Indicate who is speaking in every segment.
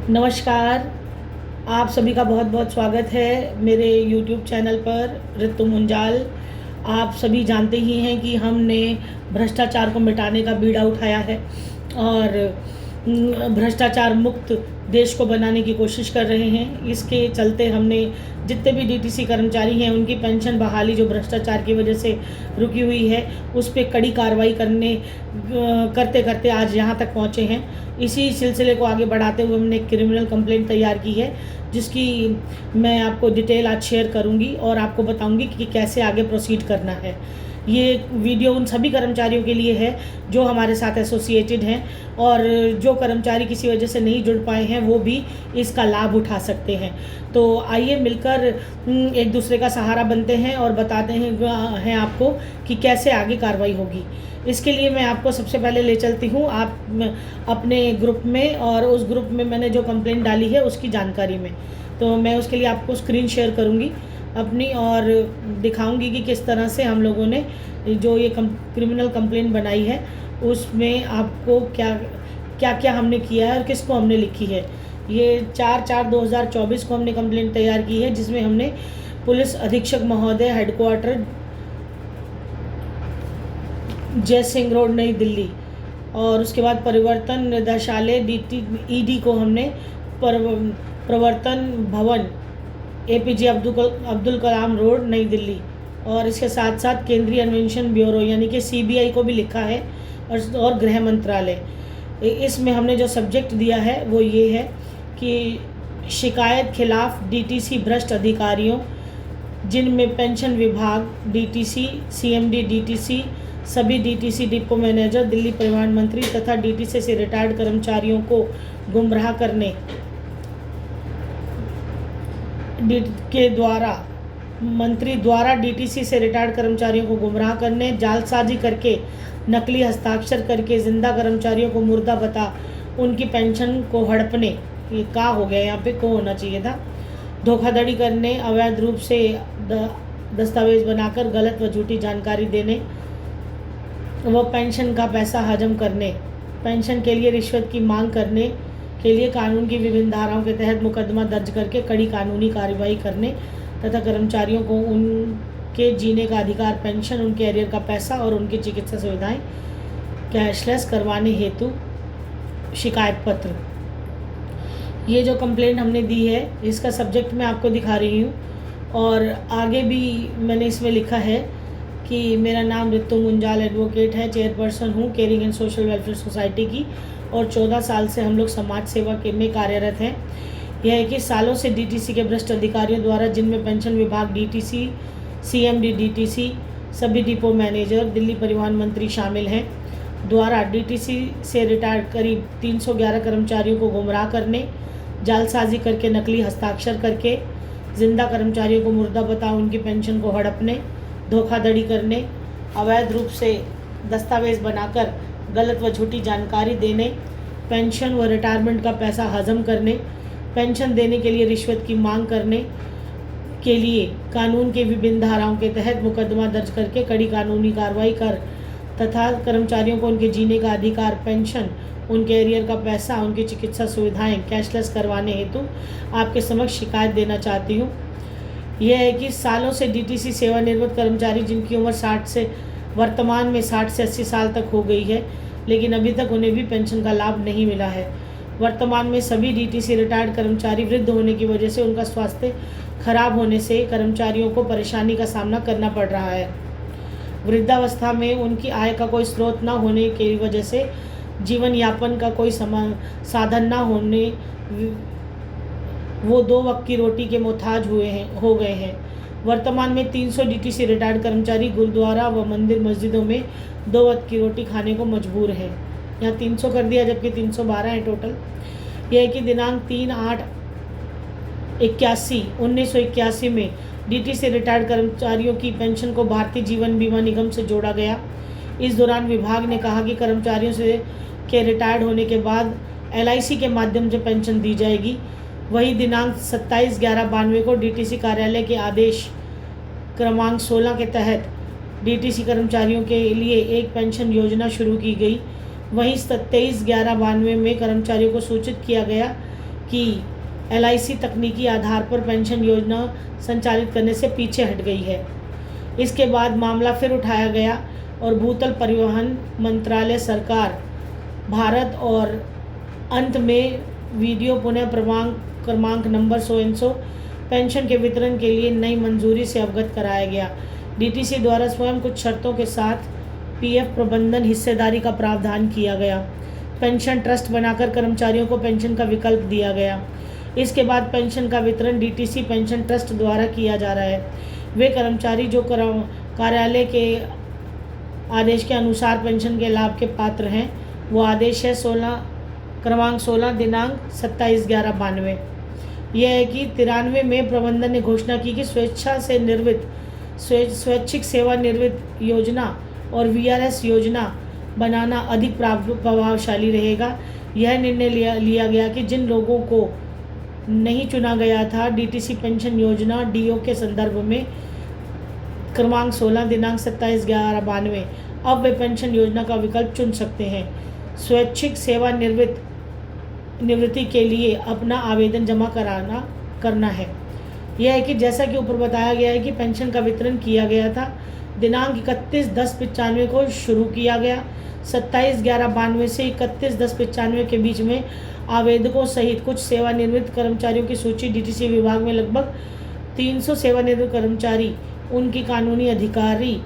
Speaker 1: नमस्कार। आप सभी का बहुत बहुत स्वागत है मेरे यूट्यूब चैनल पर ऋतु मुंजाल। आप सभी जानते ही हैं कि हमने भ्रष्टाचार को मिटाने का बीड़ा उठाया है और भ्रष्टाचार मुक्त देश को बनाने की कोशिश कर रहे हैं। इसके चलते हमने जितने भी डीटीसी कर्मचारी हैं उनकी पेंशन बहाली जो भ्रष्टाचार की वजह से रुकी हुई है उस पर कड़ी कार्रवाई करते करते आज यहाँ तक पहुँचे हैं। इसी सिलसिले को आगे बढ़ाते हुए हमने एक क्रिमिनल कंप्लेंट तैयार की है जिसकी मैं आपको डिटेल आज शेयर करूंगी और आपको बताऊंगी कि कैसे आगे प्रोसीड करना है। ये वीडियो उन सभी कर्मचारियों के लिए है जो हमारे साथ एसोसिएटेड हैं और जो कर्मचारी किसी वजह से नहीं जुड़ पाए हैं वो भी इसका लाभ उठा सकते हैं। तो आइए मिलकर एक दूसरे का सहारा बनते हैं और बताते हैं आपको कि कैसे आगे कार्रवाई होगी। इसके लिए मैं आपको सबसे पहले ले चलती हूँ आप अपने ग्रुप में, और उस ग्रुप में मैंने जो कंप्लेंट डाली है उसकी जानकारी में। तो मैं उसके लिए आपको स्क्रीन शेयर करूँगी अपनी और दिखाऊंगी कि किस तरह से हम लोगों ने जो ये क्रिमिनल कंप्लेंट बनाई है उसमें आपको क्या क्या हमने किया है और किसको हमने लिखी है। ये 4/4/2024 को हमने कंप्लेंट तैयार की है जिसमें हमने पुलिस अधीक्षक महोदय हेडक्वार्टर जय सिंह रोड नई दिल्ली और उसके बाद परिवर्तन निदेशालय ईडी को हमने प्रवर्तन भवन एपीजे अब्दुल कलाम रोड नई दिल्ली और इसके साथ साथ केंद्रीय अन्वेषण ब्यूरो यानी कि सीबीआई को भी लिखा है और गृह मंत्रालय। इसमें हमने जो सब्जेक्ट दिया है वो ये है कि शिकायत खिलाफ डीटीसी भ्रष्ट अधिकारियों जिनमें पेंशन विभाग डीटीसी, सीएमडी डीटीसी, सभी डीटीसी डिपो मैनेजर, दिल्ली परिवहन मंत्री तथा डीटीसी से रिटायर्ड कर्मचारियों को गुमराह करने मंत्री द्वारा डीटीसी से रिटायर्ड कर्मचारियों को गुमराह करने, जालसाजी करके नकली हस्ताक्षर करके जिंदा कर्मचारियों को मुर्दा बता उनकी पेंशन को हड़पने, ये का हो गया यहाँ पे, को होना चाहिए था, धोखाधड़ी करने, अवैध रूप से दस्तावेज बनाकर गलत व झूठी जानकारी देने, वो पेंशन का पैसा हजम करने, पेंशन के लिए रिश्वत की मांग करने के लिए कानून की विभिन्न धाराओं के तहत मुकदमा दर्ज करके कड़ी कानूनी कार्रवाई करने तथा कर्मचारियों को उनके जीने का अधिकार, पेंशन, उनके एरियर का पैसा और उनकी चिकित्सा सुविधाएं कैशलेस करवाने हेतु शिकायत पत्र। ये जो कंप्लेंट हमने दी है इसका सब्जेक्ट मैं आपको दिखा रही हूँ और आगे भी मैंने इसमें लिखा है कि मेरा नाम ऋतु मुंजाल एडवोकेट है, चेयरपर्सन हूँ caring and social welfare society की और 14 साल से हम लोग समाज सेवा में कार्यरत हैं। यह है कि सालों से डीटीसी के भ्रष्ट अधिकारियों द्वारा जिनमें पेंशन विभाग डीटीसी, सीएमडी डीटीसी, सभी डिपो मैनेजर, दिल्ली परिवहन मंत्री शामिल हैं, द्वारा डीटीसी से रिटायर्ड करीब 311 कर्मचारियों को गुमराह करने, जालसाजी करके नकली हस्ताक्षर करके जिंदा कर्मचारियों को मुर्दा बता उनकी पेंशन को हड़पने, धोखाधड़ी करने, अवैध रूप से दस्तावेज बनाकर गलत व झूठी जानकारी देने, पेंशन व रिटायरमेंट का पैसा हजम करने, पेंशन देने के लिए रिश्वत की मांग करने के लिए कानून के विभिन्न धाराओं के तहत मुकदमा दर्ज करके कड़ी कानूनी कार्रवाई कर तथा कर्मचारियों को उनके जीने का अधिकार, पेंशन, उनके एरियर का पैसा, उनकी चिकित्सा सुविधाएं कैशलेस करवाने हेतु आपके समक्ष शिकायत देना चाहती हूँ। यह है कि सालों से डीटीसी सेवानिवृत्त कर्मचारी जिनकी उम्र वर्तमान में 60 से 80 साल तक हो गई है लेकिन अभी तक उन्हें भी पेंशन का लाभ नहीं मिला है। वर्तमान में सभी डीटीसी रिटायर्ड कर्मचारी वृद्ध होने की वजह से उनका स्वास्थ्य खराब होने से कर्मचारियों को परेशानी का सामना करना पड़ रहा है। वृद्धावस्था में उनकी आय का कोई स्रोत न होने की वजह से जीवन यापन का कोई साधन न होने वो 2 वक्त की रोटी के मोहताज हो गए हैं। वर्तमान में 300 डीटीसी रिटायर्ड कर्मचारी गुरुद्वारा व मंदिर मस्जिदों में 2 वक्त की रोटी खाने को मजबूर हैं। यहाँ 300 कर दिया जबकि 312 है टोटल। यह है कि दिनांक 3/8/1981 में डीटीसी रिटायर्ड कर्मचारियों की पेंशन को भारतीय जीवन बीमा निगम से जोड़ा गया। इस दौरान विभाग ने कहा कि कर्मचारियों के रिटायर्ड होने के बाद एलआईसी के माध्यम से पेंशन दी जाएगी। वही दिनांक 27/11/92 को डीटीसी कार्यालय के आदेश क्रमांक 16 के तहत डीटीसी कर्मचारियों के लिए एक पेंशन योजना शुरू की गई। वहीं 23/11/92 में कर्मचारियों को सूचित किया गया कि LIC तकनीकी आधार पर पेंशन योजना संचालित करने से पीछे हट गई है। इसके बाद मामला फिर उठाया गया और भूतल परिवहन मंत्रालय सरकार भारत और अंत में वीडियो पुनः क्रमांक number so and so pension के वितरण के लिए नई मंजूरी से अवगत कराया गया। DTC द्वारा स्वयं कुछ शर्तों के साथ PF प्रबंधन हिस्सेदारी का प्रावधान किया गया। पेंशन ट्रस्ट बनाकर कर्मचारियों को पेंशन का विकल्प दिया गया। इसके बाद पेंशन का वितरण DTC पेंशन ट्रस्ट द्वारा किया जा रहा है। वे कर्मचारी जो कार्यालय के आदेश के अनुसार पेंशन के लाभ के पात्र हैं, वो आदेश है क्रमांक 16 दिनांक 27/11/92। यह है कि 93 में प्रबंधन ने घोषणा की कि स्वैच्छिक सेवानिवृत्त योजना और VRS योजना बनाना अधिक प्रभावशाली रहेगा। यह निर्णय लिया गया कि जिन लोगों को नहीं चुना गया था DTC पेंशन योजना DO के संदर्भ में क्रमांक 16 दिनांक 27/11/92, अब वे पेंशन योजना का विकल्प चुन सकते हैं। स्वैच्छिक सेवानिवृत्ति के लिए अपना आवेदन जमा करना है। यह है कि जैसा कि ऊपर बताया गया है कि पेंशन का वितरण किया गया था। दिनांक 31/10/95 को शुरू किया गया। 27/11/92 से 31/10/95 के बीच में आवेदकों सहित कुछ सेवानिवृत्त कर्मचारियों की सूची DTC विभाग में लगभग 300 सेवानिवृत्त कर्मचारी उनकी कानूनी अधिकारी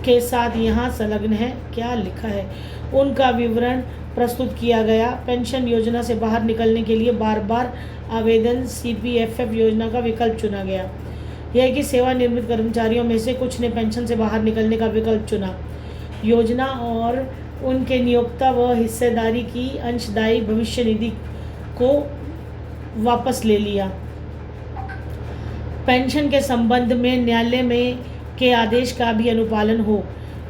Speaker 1: के साथ यहाँ संलग्न है। क्या लिखा है, उनका विवरण प्रस्तुत किया गया। पेंशन योजना से बाहर निकलने के लिए बार बार आवेदन CPFF योजना का विकल्प चुना गया। यह है कि सेवानिवृत्त कर्मचारियों में से कुछ ने पेंशन से बाहर निकलने का विकल्प चुना। योजना और उनके नियोक्ता व हिस्सेदारी की अंशदायी भविष्य निधि को वापस ले लिया। पेंशन के संबंध में न्यायालय में के आदेश का भी अनुपालन हो,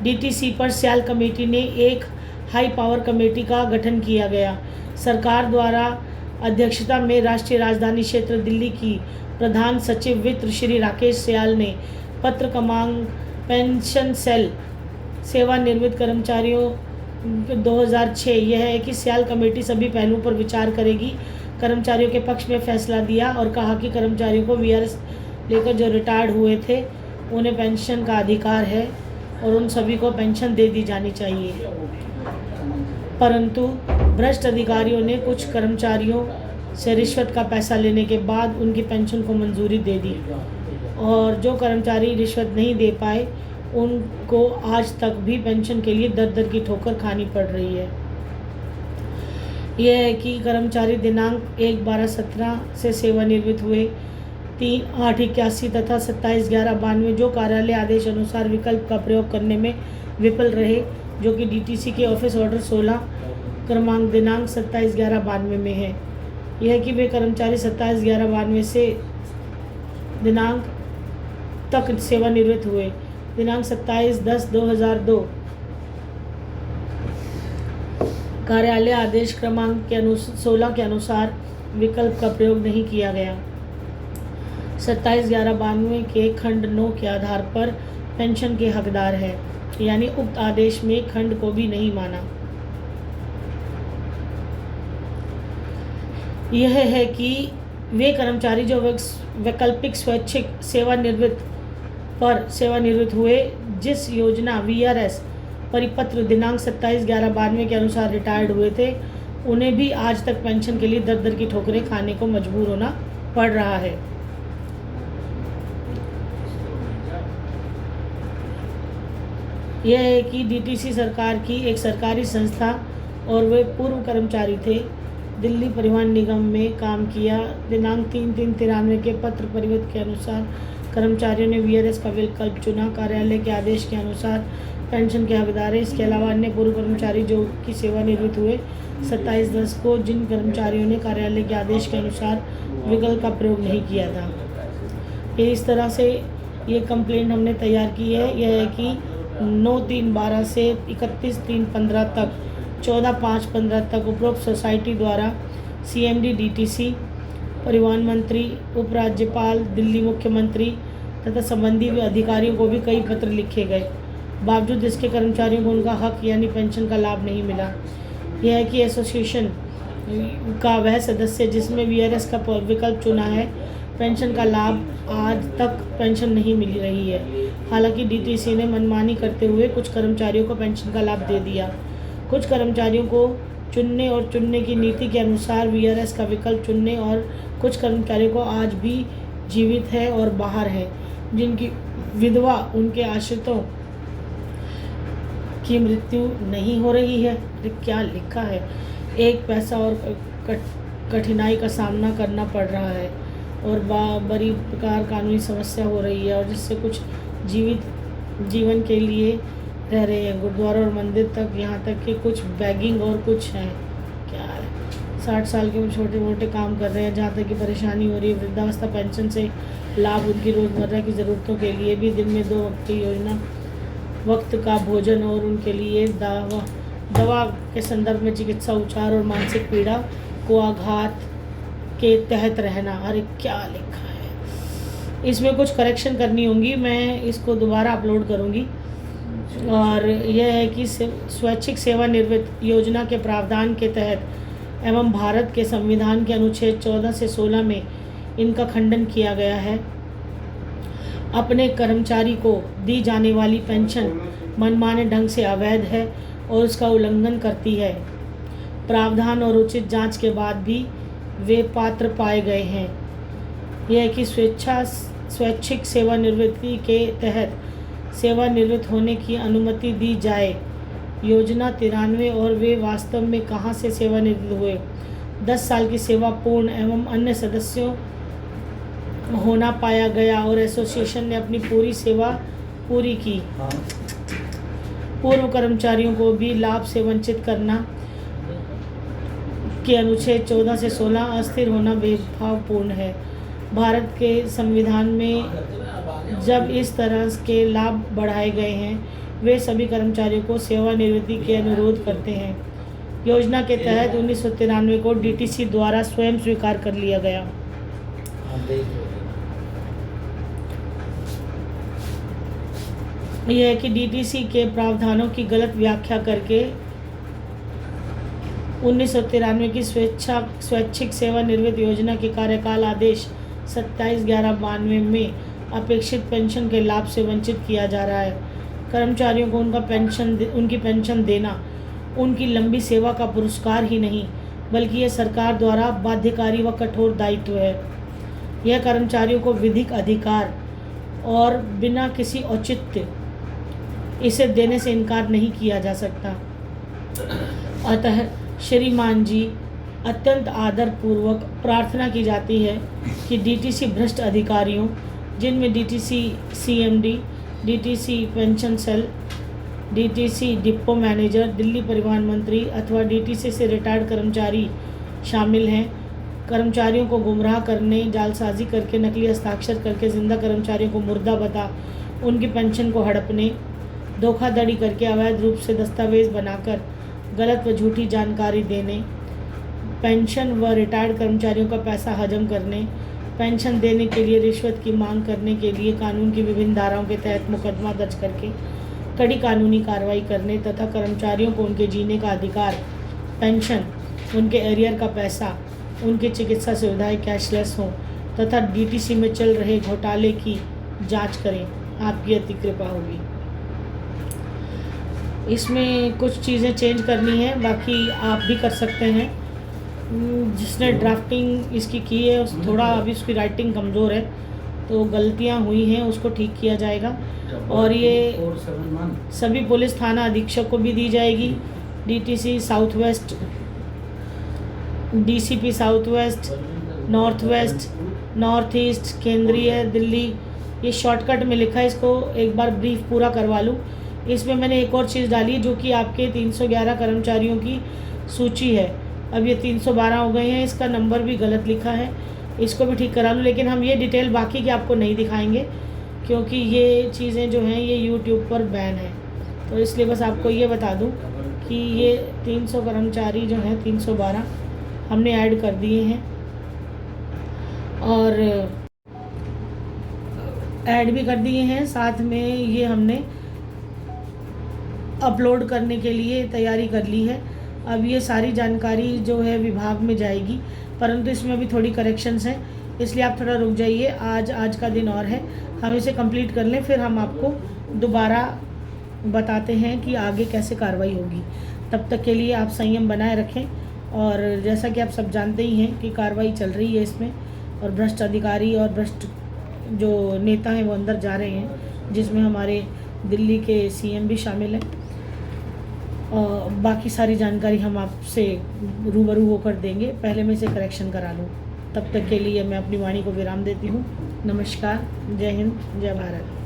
Speaker 1: DTC पर स्याल कमेटी ने एक हाई पावर कमेटी का गठन किया गया। सरकार द्वारा अध्यक्षता में राष्ट्रीय राजधानी क्षेत्र दिल्ली की प्रधान सचिव वित्त श्री राकेश स्याल ने पत्र क्रमांक पेंशन सेल सेवानिवृत्त कर्मचारियों 2006 यह है कि स्याल कमेटी सभी पहलुओं पर विचार करेगी। कर्मचारियों के पक्ष में फैसला दिया और कहा कि कर्मचारियों को VRS लेकर जो रिटायर्ड हुए थे उन्हें पेंशन का अधिकार है और उन सभी को पेंशन दे दी जानी चाहिए। परंतु भ्रष्ट अधिकारियों ने कुछ कर्मचारियों से रिश्वत का पैसा लेने के बाद उनकी पेंशन को मंजूरी दे दी और जो कर्मचारी रिश्वत नहीं दे पाए उनको आज तक भी पेंशन के लिए दर दर की ठोकर खानी पड़ रही है। यह है कि कर्मचारी दिनांक 1/12/17 से सेवानिवृत्त हुए 3/8/81 तथा 27/11/92 जो कार्यालय आदेश अनुसार विकल्प का प्रयोग करने में विफल रहे, जो कि DTC के ऑफिस ऑर्डर 16 क्रमांक दिनांक 27/11/92 में है। यह है कि वे कर्मचारी 27/11/92 से दिनांक तक सेवानिवृत्त हुए। दिनांक 27/10/2002 कार्यालय आदेश क्रमांक के 16 के अनुसार विकल्प का प्रयोग नहीं किया गया। 27/11/92 के खंड 9 के आधार पर पेंशन के हकदार है, यानी उक्त आदेश में खंड को भी नहीं माना। यह है कि वे कर्मचारी जो वैकल्पिक स्वैच्छिक सेवानिवृत्त हुए जिस योजना VRS परिपत्र दिनांक 27/11/92 के अनुसार रिटायर्ड हुए थे, उन्हें भी आज तक पेंशन के लिए दर दर की ठोकरें खाने को मजबूर होना पड़ रहा है। यह है कि DTC सरकार की एक सरकारी संस्था और वे पूर्व कर्मचारी थे। दिल्ली परिवहन निगम में काम किया। दिनांक 3/3/93 के पत्र परिवर्तन के अनुसार कर्मचारियों ने VRS का विकल्प चुना। कार्यालय के आदेश के अनुसार पेंशन के हकदार हैं। इसके अलावा अन्य पूर्व कर्मचारी जो कि सेवानिवृत्त हुए 27/10 को, जिन कर्मचारियों ने कार्यालय के आदेश के अनुसार विकल्प का प्रयोग नहीं किया था। ये इस तरह से ये कंप्लेंट हमने तैयार की है। यह है कि 9/3/12 से 31/3/15 तक 14/5/15 तक उपरोक्त सोसाइटी द्वारा CMD DTC, परिवहन मंत्री, उपराज्यपाल, दिल्ली मुख्यमंत्री तथा संबंधित अधिकारियों को भी कई पत्र लिखे गए, बावजूद इसके कर्मचारियों को उनका हक यानी पेंशन का लाभ नहीं मिला। यह है कि एसोसिएशन का वह सदस्य जिसमें वीआरएस का विकल्प चुना है, पेंशन का लाभ आज तक पेंशन नहीं मिल रही है। हालांकि डीटीसी ने मनमानी करते हुए कुछ कर्मचारियों को पेंशन का लाभ दे दिया। कुछ कर्मचारियों को चुनने की नीति के अनुसार वीआरएस का विकल्प चुनने और कुछ कर्मचारियों को आज भी जीवित है और बाहर है, जिनकी विधवा उनके आश्रितों की मृत्यु नहीं हो रही है। क्या लिखा है, एक पैसा और कठिनाई का सामना करना पड़ रहा है और बड़ी प्रकार कानूनी समस्या हो रही है, और जिससे कुछ जीवन के लिए रह रहे हैं। गुरुद्वारा और मंदिर तक, यहाँ तक कि कुछ बैगिंग और कुछ हैं। क्या है, 60 साल के छोटे मोटे काम कर रहे हैं, जहाँ तक कि परेशानी हो रही है। वृद्धावस्था पेंशन से लाभ उनकी रोज़मर्रा की ज़रूरतों के लिए भी दिन में 2 वक्त की योजना, वक्त का भोजन और उनके लिए दवा के संदर्भ में चिकित्सा उपचार और मानसिक पीड़ा को आघात के तहत रहना। अरे क्या लिखा है, इसमें कुछ करेक्शन करनी होंगी, मैं इसको दोबारा अपलोड करूँगी। और यह है कि स्वैच्छिक सेवानिवृत्त योजना के प्रावधान के तहत एवं भारत के संविधान के अनुच्छेद 14 से 16 में इनका खंडन किया गया है। अपने कर्मचारी को दी जाने वाली पेंशन मनमाने ढंग से अवैध है और उसका उल्लंघन करती है। प्रावधान और उचित जांच के बाद भी वे पात्र पाए गए हैं। यह है कि स्वैच्छिक सेवानिवृत्ति के तहत सेवानिवृत्त होने की अनुमति दी जाए। योजना 93 और वे वास्तव में कहाँ से सेवानिवृत्त हुए। 10 साल की सेवा पूर्ण एवं अन्य सदस्यों होना पाया गया और एसोसिएशन ने अपनी पूरी सेवा पूरी की। पूर्व कर्मचारियों को भी लाभ से वंचित करना के अनुच्छेद 14 से 16 अस्थिर होना भेदभावपूर्ण है। भारत के संविधान में जब इस तरह के लाभ बढ़ाए गए हैं, वे सभी कर्मचारियों को सेवानिवृत्ति के अनुरोध करते हैं। योजना के तहत 1993 को डीटीसी द्वारा स्वयं स्वीकार कर लिया गया। यह है कि डीटीसी के प्रावधानों की गलत व्याख्या करके 1993 की स्वैच्छिक सेवानिवृत्त योजना के कार्यकाल आदेश 27/11/92 में अपेक्षित पेंशन के लाभ से वंचित किया जा रहा है। कर्मचारियों को उनकी पेंशन देना उनकी लंबी सेवा का पुरस्कार ही नहीं, बल्कि यह सरकार द्वारा बाध्यकारी व कठोर दायित्व है। यह कर्मचारियों को विधिक अधिकार और बिना किसी औचित्य इसे देने से इनकार नहीं किया जा सकता। अतः श्रीमान जी, अत्यंत आदरपूर्वक प्रार्थना की जाती है कि डीटीसी भ्रष्ट अधिकारियों, जिनमें DTC CMD, DTC pension cell, DTC depot manager, Delhi परिवहन मंत्री अथवा डीटीसी से रिटायर्ड कर्मचारी शामिल हैं, कर्मचारियों को गुमराह करने, जालसाजी करके, नकली हस्ताक्षर करके जिंदा कर्मचारियों को मुर्दा बता उनकी पेंशन को हड़पने, धोखाधड़ी करके अवैध रूप से दस्तावेज बनाकर गलत व झूठी जानकारी देने, पेंशन व रिटायर्ड कर्मचारियों का पैसा हजम करने, पेंशन देने के लिए रिश्वत की मांग करने के लिए कानून की विभिन्न धाराओं के तहत मुकदमा दर्ज करके कड़ी कानूनी कार्रवाई करने तथा कर्मचारियों को उनके जीने का अधिकार, पेंशन, उनके एरियर का पैसा, उनकी चिकित्सा सुविधाएं कैशलेस हों तथा डीटीसी में चल रहे घोटाले की जांच करें। आपकी अति कृपा होगी। इसमें कुछ चीज़ें चेंज करनी है, बाकी आप भी कर सकते हैं। जिसने ड्राफ्टिंग इसकी की है थोड़ा अभी उसकी राइटिंग कमज़ोर है, तो गलतियां हुई हैं उसको ठीक किया जाएगा। और ये सभी पुलिस थाना अधीक्षक को भी दी जाएगी। DTC south west, DCP south west, north west, north east, केंद्रीय दिल्ली, ये शॉर्टकट में लिखा है, इसको एक बार ब्रीफ पूरा करवा लूँ। इसमें मैंने एक और चीज़ डाली जो कि आपके 311 कर्मचारियों की सूची है। अब ये 312 हो गए हैं, इसका नंबर भी गलत लिखा है, इसको भी ठीक करा लूँ। लेकिन हम ये डिटेल बाकी की आपको नहीं दिखाएंगे क्योंकि ये चीज़ें जो हैं ये यूट्यूब पर बैन है, तो इसलिए बस आपको ये बता दूँ कि ये 300 कर्मचारी जो हैं 312 हमने ऐड कर दिए हैं और ऐड भी कर दिए हैं। साथ में ये हमने अपलोड करने के लिए तैयारी कर ली है। अब ये सारी जानकारी जो है विभाग में जाएगी, परंतु इसमें अभी थोड़ी करेक्शंस हैं, इसलिए आप थोड़ा रुक जाइए। आज का दिन और है, हम इसे कंप्लीट कर लें, फिर हम आपको दोबारा बताते हैं कि आगे कैसे कार्रवाई होगी। तब तक के लिए आप संयम बनाए रखें। और जैसा कि आप सब जानते ही हैं कि कार्रवाई चल रही है इसमें, और भ्रष्ट अधिकारी और भ्रष्ट जो नेता हैं वो अंदर जा रहे हैं, जिसमें हमारे दिल्ली के सीएम भी शामिल हैं। और बाकी सारी जानकारी हम आपसे रूबरू होकर देंगे। पहले मैं इसे करेक्शन करा लूँ। तब तक के लिए मैं अपनी वाणी को विराम देती हूँ। नमस्कार, जय हिंद, जय भारत।